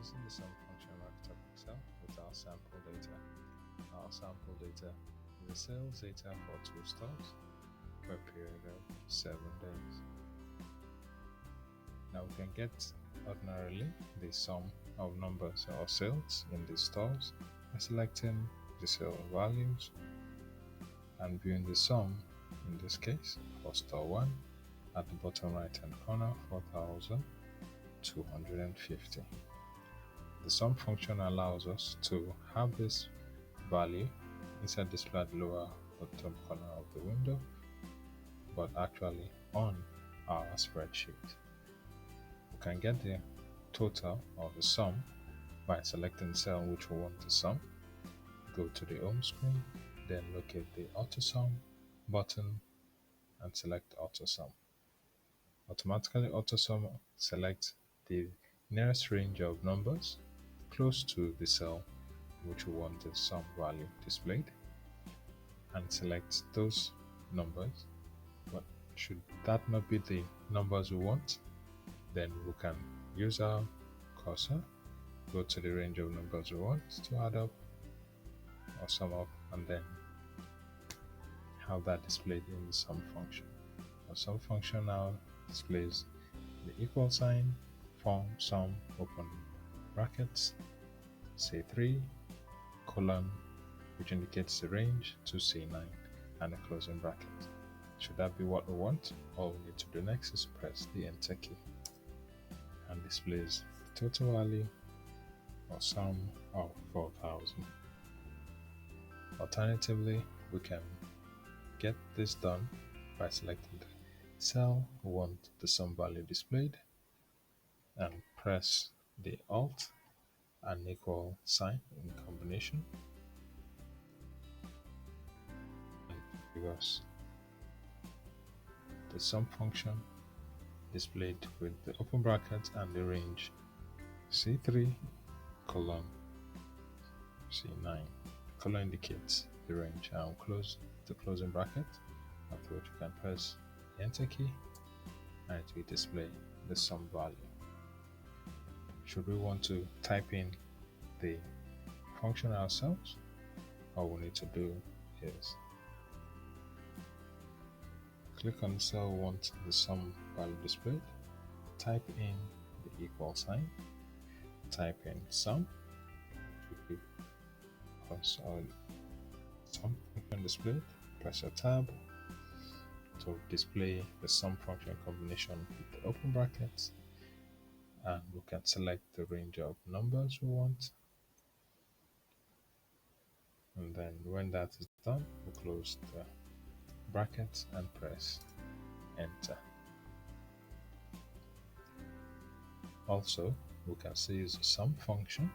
using the sum function markup Excel with our sample data. Our sample data is the sales data for 2 stores for a period of 7 days. Now we can get ordinarily the sum of numbers or sales in these stores by selecting the sale values and viewing the sum, in this case for store 1 at the bottom right hand corner, 4,250. The sum function allows us to have this value inside the flat lower bottom corner of the window, but actually on our spreadsheet. We can get the total of the sum by selecting the cell which we want to sum. Go to the home screen, then locate the AutoSum button and select AutoSum. Automatically AutoSum selects the nearest range of numbers close to the cell which we want the sum value displayed and select those numbers. But should that not be the numbers we want, then we can use our cursor, go to the range of numbers we want to add up or sum up, and then have that displayed in the sum function. The sum function now displays the equal sign, form, sum, open brackets, C3, colon, which indicates the range, to C9, and a closing bracket. Should that be what we want, all we need to do next is press the enter key and displays the total value or sum of 4,000. Alternatively, we can get this done by selecting the cell we want the sum value displayed and press the Alt and equal sign in combination and give us the sum function displayed with the open bracket and the range C3 colon C9. The color indicates the range and close the closing bracket, after which you can press the enter key and it will display the sum value. Should we want to type in the function ourselves, all we need to do is click on the cell we want the sum value displayed, type in the equal sign, type in sum, which will give us our sum function displayed, press a tab to display the sum function combination with the open brackets, and we can select the range of numbers we want, and then when that is done we close the brackets and press enter. Also, we can still use the sum function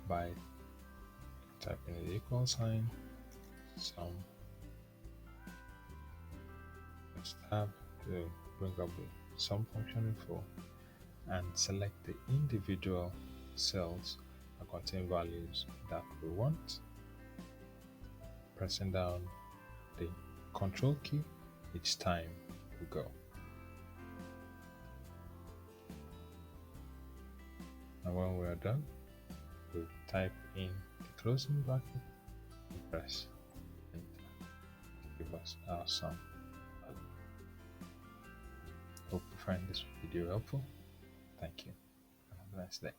by typing the equal sign, sum, press tab to bring up the sum function info and select the individual cells that contain values that we want, pressing down the control key each time we go. And when we are done, we type in the closing bracket and press enter to give us our sum value. Hope you find this video helpful. Thank you and have a nice day.